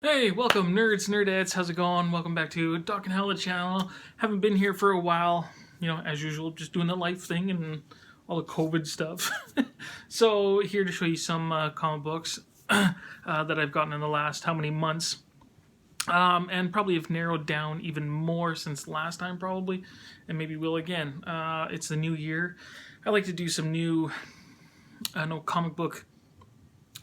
Hey, welcome nerds, nerdettes, how's it going? Welcome back to Doc and Hella channel. Haven't been here for a while, as usual, just doing the life thing and all the COVID stuff. So here to show you some comic books that I've gotten in the last how many months. And probably have narrowed down even more since last time probably, and maybe will again. It's the new year. I like to do some new, comic book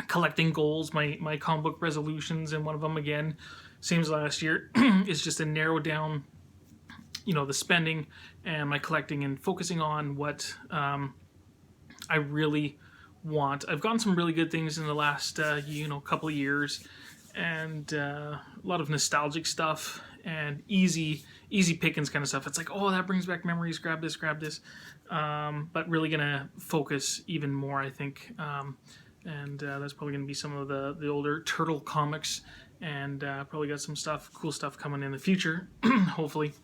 collecting goals, my comic book resolutions, and one of them, again, same as last year, is just to narrow down, the spending and my collecting and focusing on what I really want. I've gotten some really good things in the last, couple of years, and a lot of nostalgic stuff and easy pickings kind of stuff. It's like, oh, that brings back memories, grab this. But really gonna focus even more, I think. And that's probably going to be some of the older Turtle comics, and probably got some cool stuff coming in the future, hopefully.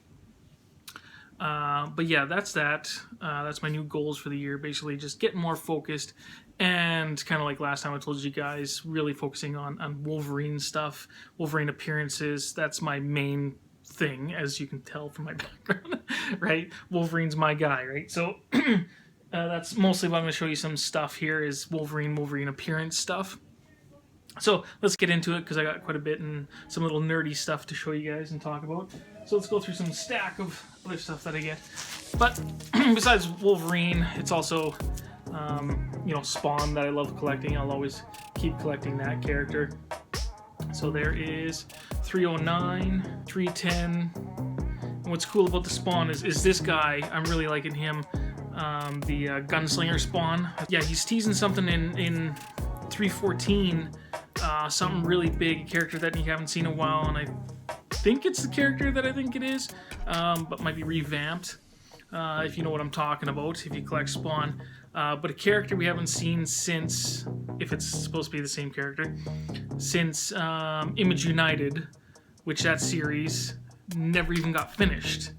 But yeah, that's that. That's my new goals for the year. Basically, just get more focused, and kind of like last time I told you guys, really focusing on Wolverine stuff, Wolverine appearances. That's my main thing, as you can tell from my background, right? Wolverine's my guy, right? So. That's mostly what I'm going to show you some stuff here is Wolverine appearance stuff. So let's get into it, because I got quite a bit and some little nerdy stuff to show you guys and talk about. So let's go through some stack of other stuff that I get. But besides Wolverine, it's also, Spawn that I love collecting. I'll always keep collecting that character. So there is 309, 310. And what's cool about the Spawn is this guy. I'm really liking him. The Gunslinger Spawn. Yeah, he's teasing something in 314, something really big, a character that you haven't seen in a while, and I think it's the character that I think it is, but might be revamped, if you know what I'm talking about, if you collect Spawn. But a character we haven't seen since, if it's supposed to be the same character, since Image United, which that series never even got finished.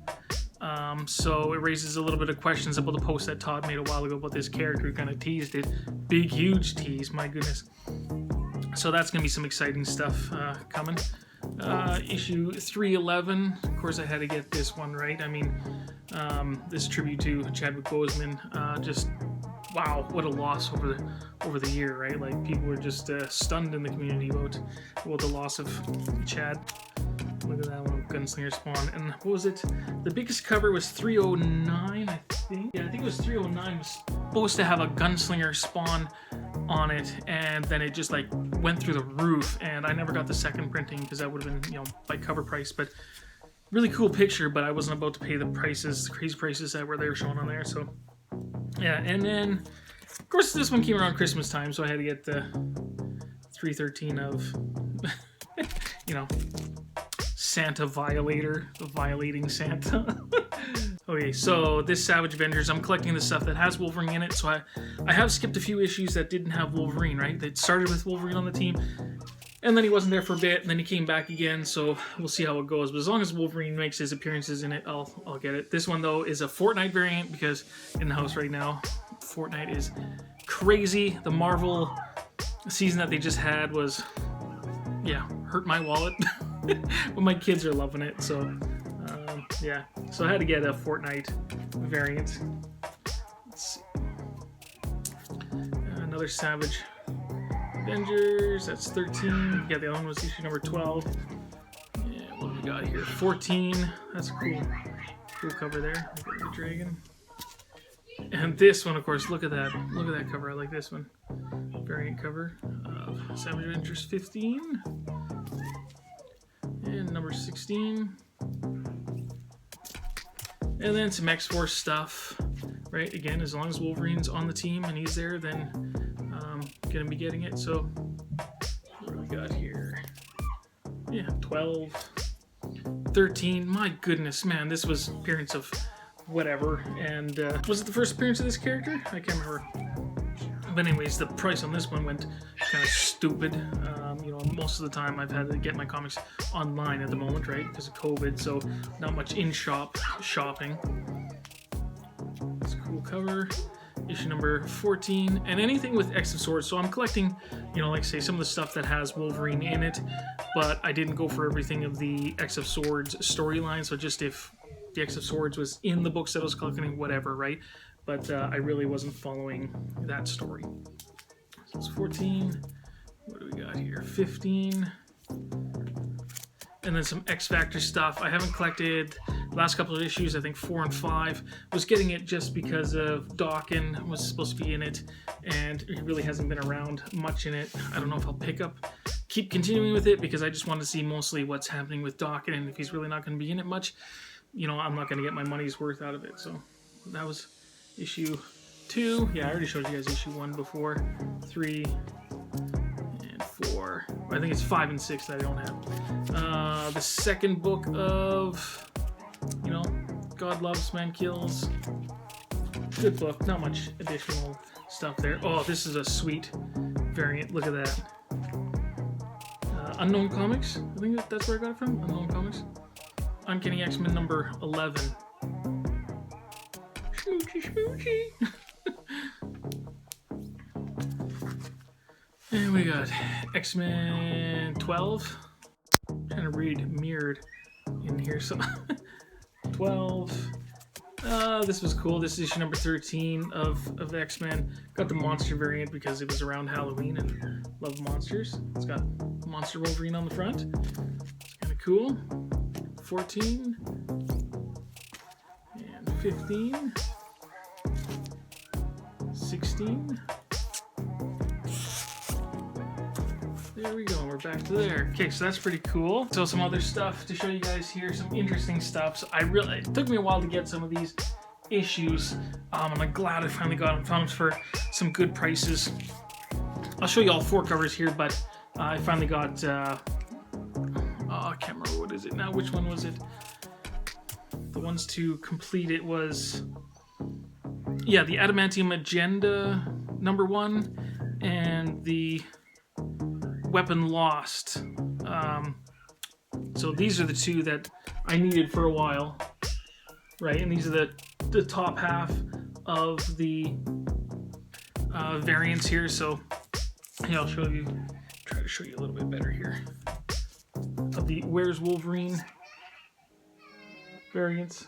So it raises a little bit of questions about the post that Todd made a while ago about this character who kind of teased it. Big, huge tease, my goodness. So that's going to be some exciting stuff coming. Issue 311. Of course, I had to get this one, right? I mean, this tribute to Chadwick Boseman. Just, wow, what a loss over the year, right? Like, people were just stunned in the community about the loss of Chad. Look at that one, Gunslinger Spawn. And what was it? The biggest cover was 309, I think. Yeah, I think it was 309. It was supposed to have a Gunslinger Spawn on it, and then it just like went through the roof. And I never got the second printing because that would have been, by cover price. But really cool picture, but I wasn't about to pay the crazy prices that they were showing on there. So yeah, and then of course this one came around Christmas time, so I had to get the 313 of, Santa Violator, the violating Santa. Okay, so this Savage Avengers, I'm collecting the stuff that has Wolverine in it, so I have skipped a few issues that didn't have Wolverine, right? That started with Wolverine on the team, and then he wasn't there for a bit, and then he came back again, so we'll see how it goes. But as long as Wolverine makes his appearances in it, I'll get it. This one, though, is a Fortnite variant, because in the house right now, Fortnite is crazy. The Marvel season that they just had was, yeah, hurt my wallet. But my kids are loving it, so yeah. So I had to get a Fortnite variant. Let's see. Another Savage Avengers. That's 13. Yeah, the other one was issue number 12. Yeah, what do we got here? 14. That's a cool cover there. Look at the dragon. And this one, of course, look at that. Look at that cover. I like this one. Variant cover of Savage Avengers 15. And number 16. And then some X-Force stuff, right? Again, as long as Wolverine's on the team and he's there, then I'm going to be getting it. So, what do we got here? Yeah, 12, 13. My goodness, man, this was appearance of whatever. And was it the first appearance of this character? I can't remember. But anyways, the price on this one went kind of stupid. Most of the time I've had to get my comics online at the moment, right? Because of COVID, so not much in-shop shopping. It's a cool cover. issue number 14, and anything with X of Swords. So I'm collecting, you know, like say some of the stuff that has Wolverine in it, but I didn't go for everything of the X of Swords storyline. So just if the X of Swords was in the books that I was collecting, whatever, right? But I really wasn't following that story. So it's 14. What do we got here? 15. And then some X Factor stuff. I haven't collected the last couple of issues, I think 4 and 5. Was getting it just because of Dawkins was supposed to be in it, and he really hasn't been around much in it. I don't know if I'll keep continuing with it, because I just want to see mostly what's happening with Dawkins, and if he's really not going to be in it much, you know, I'm not going to get my money's worth out of it. So that was issue 2. Yeah, I already showed you guys issue 1 before. 3 and 4. I think it's 5 and 6 that I don't have. The second book of, you know, God Loves, Man Kills. Good book. Not much additional stuff there. Oh, this is a sweet variant. Look at that. Unknown Comics. I think that's where I got it from. Unknown Comics. Uncanny X-Men number 11. Smoochy, smoochy. And we got X-Men 12. I'm trying to read mirrored in here. So 12. This was cool. This is issue number 13 of X-Men. Got the monster variant because it was around Halloween and love monsters. It's got Monster Wolverine on the front. It's kind of cool. 14 and 15. 16. There we go, we're back to there. Okay, so that's pretty cool. So some other stuff to show you guys here, some interesting stuff. So it took me a while to get some of these issues, and I'm glad I finally got them. Found them for some good prices. I'll show you all 4 covers here, but I finally got, I can't remember what is it now. Which one was it? The ones to complete it was, yeah, the Adamantium Agenda number 1 and the Weapon Lost. So these are the 2 that I needed for a while, right? And these are the top half of the variants here. So yeah, I'll show you. Try to show you a little bit better here of the Where's Wolverine variants.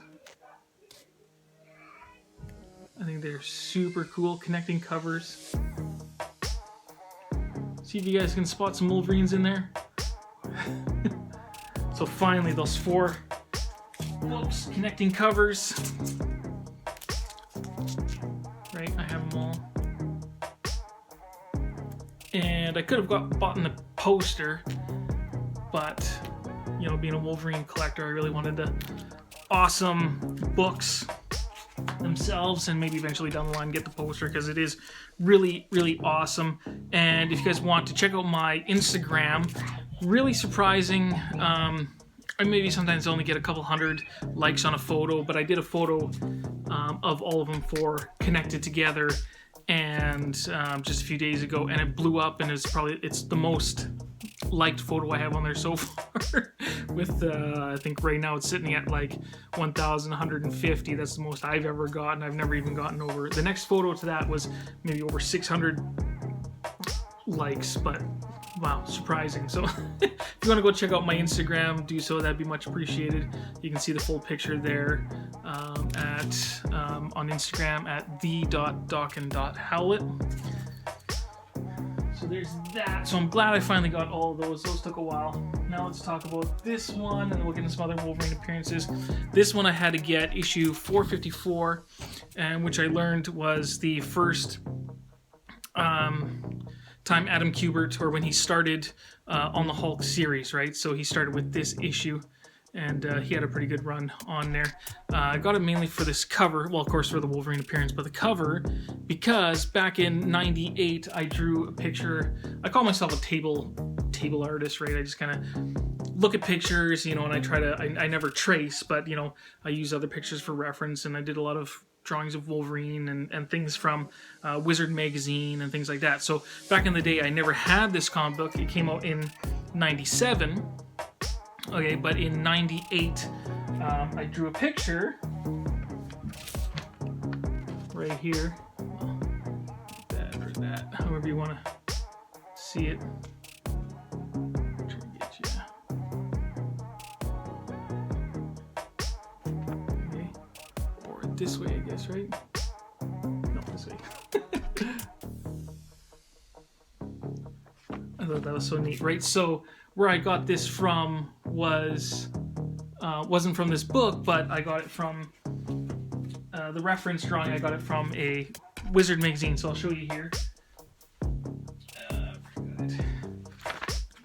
I think they're super cool, connecting covers. See if you guys can spot some Wolverines in there. So finally, those 4 books, connecting covers. Right, I have them all. And I could have bought the poster, but, you know, being a Wolverine collector, I really wanted the awesome books themselves, and maybe eventually down the line get the poster, because it is really, really awesome. And if you guys want to check out my Instagram, really surprising. I maybe sometimes only get a couple hundred likes on a photo, but I did a photo of all of them 4 connected together, and just a few days ago, and it blew up, and it's the most liked photo I have on there so far. With I think right now it's sitting at like 1,150. That's the most I've ever gotten. I've never even gotten over. The next photo to that was maybe over 600 likes, but wow, surprising. So if you want to go check out my Instagram, do so. That'd be much appreciated. You can see the full picture there on Instagram at the.dawkin.howlett. So there's that. So I'm glad I finally got all of those. Those took a while. Now let's talk about this one, and then we'll get into some other Wolverine appearances. This one I had to get issue 454, and which I learned was the first time Adam Kubert, or when he started on the Hulk series, right? So he started with this issue, and he had a pretty good run on there. I got it mainly for this cover, well, of course, for the Wolverine appearance, but the cover, because back in '98, I drew a picture. I call myself a table artist, right? I just kind of look at pictures, you know, and I try to, I never trace, but, you know, I use other pictures for reference, and I did a lot of drawings of Wolverine and things from Wizard magazine and things like that. So back in the day, I never had this comic book. It came out in '97. Okay, but in '98, I drew a picture right here. Well, that, however you want to see it. Try to get you. Okay. Or this way, I guess, right? No, this way. I thought that was so neat, right? So where I got this from was wasn't from this book, but I got it from the reference drawing. I got it from a Wizard magazine, so I'll show you here.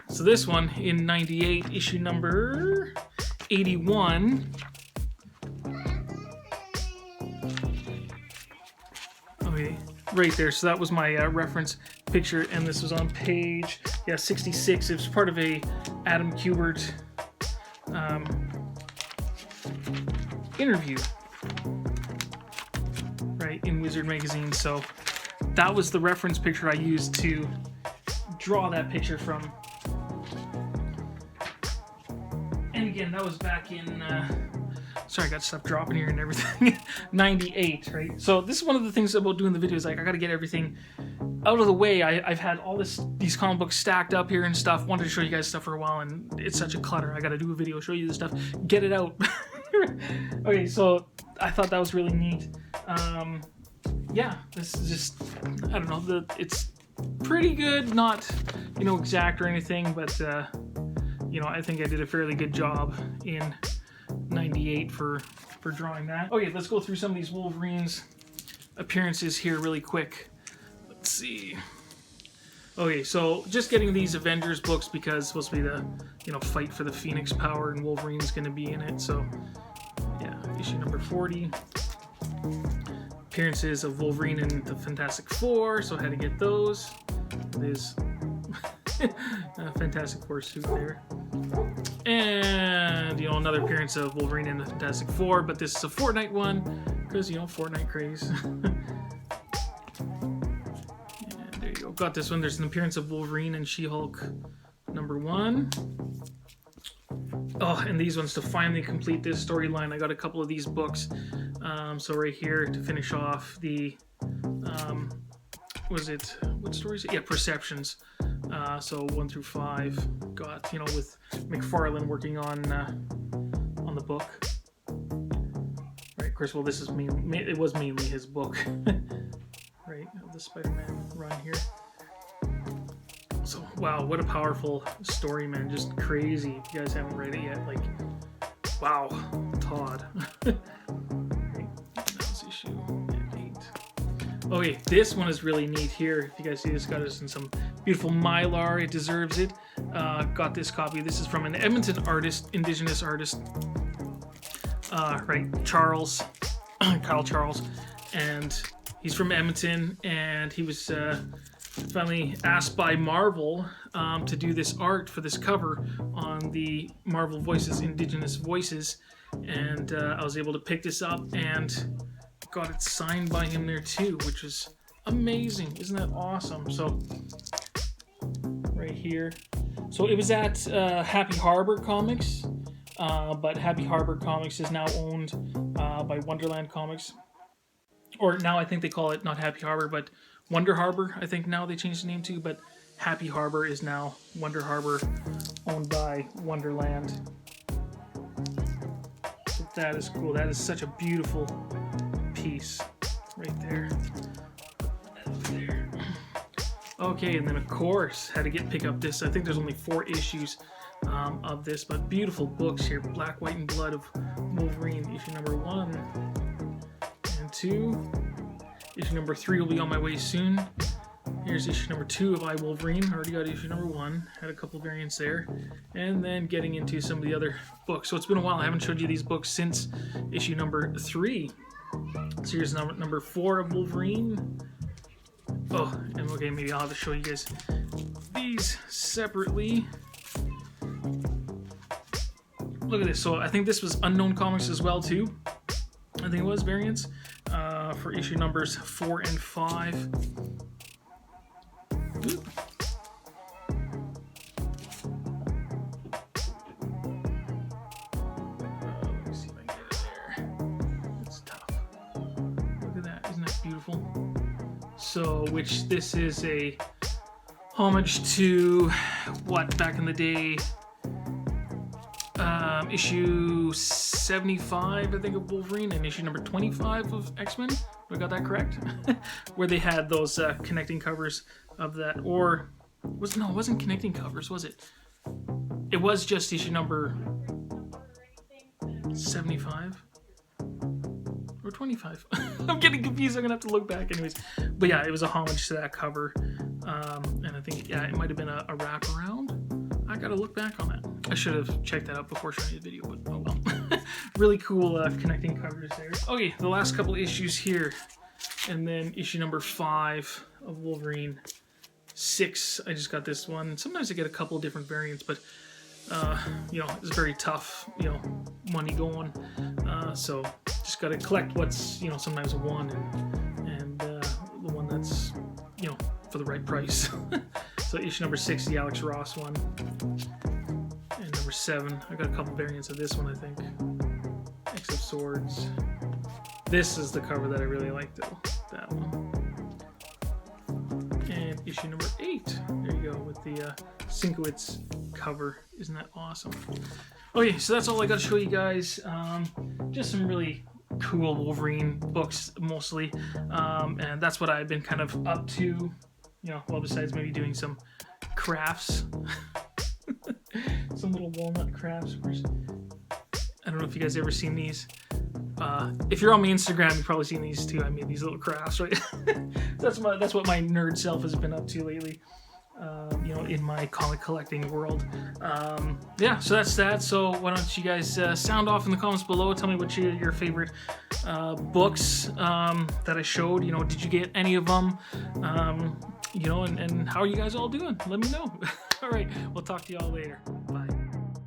So this one in '98, issue number 81. Okay, right there. So that was my reference picture, and this was on page 66. It was part of a Adam Kubert interview, right, in Wizard magazine. So that was the reference picture I used to draw that picture from. And again, that was back in sorry, I got stuff dropping here and everything. 98, right? So this is one of the things about doing the videos, like I got to get everything out of the way. I've had all these comic books stacked up here and stuff. Wanted to show you guys stuff for a while, and it's such a clutter. I got to do a video, show you this stuff, get it out. Okay, so I thought that was really neat. Yeah, this is just, I don't know, it's pretty good, not, you know, exact or anything, but you know, I think I did a fairly good job in '98 for drawing that. Okay, let's go through some of these Wolverine's appearances here really quick. Let's see. Okay, so just getting these Avengers books because it's supposed to be the, you know, fight for the Phoenix power, and Wolverine's going to be in it. So yeah, issue number 40. Appearances of Wolverine and the Fantastic Four, so I had to get those. There's Fantastic Four suit there. And, you know, another appearance of Wolverine and the Fantastic Four, but this is a Fortnite one, because, you know, Fortnite craze. And there you go. Got this one. There's an appearance of Wolverine and She-Hulk number 1. Oh, and these ones to finally complete this storyline. I got a couple of these books. So right here to finish off the, was it, what stories? Yeah, Perceptions. So 1 through 5. Got, you know, with McFarlane working on the book. Right, of course, well, this is it was mainly his book. Right, of the Spider-Man run here. So, wow, what a powerful story, man. Just crazy. If you guys haven't read it yet, like, wow, Todd. Right, that was issue 8. Okay, this one is really neat here. If you guys see this, got us in some beautiful Mylar. It deserves it. Got this copy. This is from an Edmonton artist, Indigenous artist. Right, Charles, Kyle Charles. And he's from Edmonton, and he was finally asked by Marvel to do this art for this cover on the Marvel Voices, Indigenous Voices. And I was able to pick this up and got it signed by him there too, which is amazing. Isn't that awesome? So right here. So it was at Happy Harbor Comics, but Happy Harbor Comics is now owned by Wonderland Comics. Or now I think they call it not Happy Harbor, but Wonder Harbor. I think now they changed the name to, but Happy Harbor is now Wonder Harbor, owned by Wonderland. So that is cool. That is such a beautiful piece right there. There. Okay, and then of course had to pick up this. I think there's only 4 issues of this, but beautiful books here. Black, White, and Blood of Wolverine, issue number 1 and 2. Issue number 3 will be on my way soon. Here's issue number 2 of I, Wolverine. Already got issue number 1. Had a couple variants there. And then getting into some of the other books. So it's been a while. I haven't showed you these books since issue number 3. So here's number 4 of Wolverine. Oh, and okay, maybe I'll have to show you guys these separately. Look at this. So I think this was Unknown Comics as well too. I think it was variants for issue numbers 4 and 5. Ooh. Let me see if I can get it there. It's tough. Look at that. Isn't that beautiful? So, which this is a homage to what back in the day, issue 75, I think, of Wolverine, and issue number 25 of X-Men. I got that correct? Where they had those connecting covers of that, or it wasn't connecting covers, was it? It was just issue number 75 or 25. I'm getting confused. I'm gonna have to look back, anyways. But yeah, it was a homage to that cover, and I think it might have been a wraparound. I gotta look back on that. I should have checked that out before showing you the video, but oh well. Really cool connecting covers there. Okay, the last couple issues here, and then issue number 5 of Wolverine. 6, I just got this one. Sometimes I get a couple different variants, but it's very tough, money going. So just got to collect what's, sometimes a 1 and the one that's, for the right price. So issue number 6, the Alex Ross one. And number 7, I got a couple variants of this one, I think. X of Swords. This is the cover that I really like, though. That one. And issue number 8. There you go, with the Sienkiewicz cover. Isn't that awesome? Okay, so that's all I got to show you guys. Just some really cool Wolverine books, mostly. And that's what I've been kind of up to. Well, besides maybe doing some crafts. Some little walnut crafts. I don't know if you guys ever seen these. If you're on my Instagram, you've probably seen these too. I made these little crafts, right? That's what my nerd self has been up to lately. In my comic collecting world. Yeah, so that's that. So why don't you guys sound off in the comments below. Tell me what your favorite books that I showed. Did you get any of them? And how are you guys all doing? Let me know. All right, we'll talk to you all later. Bye.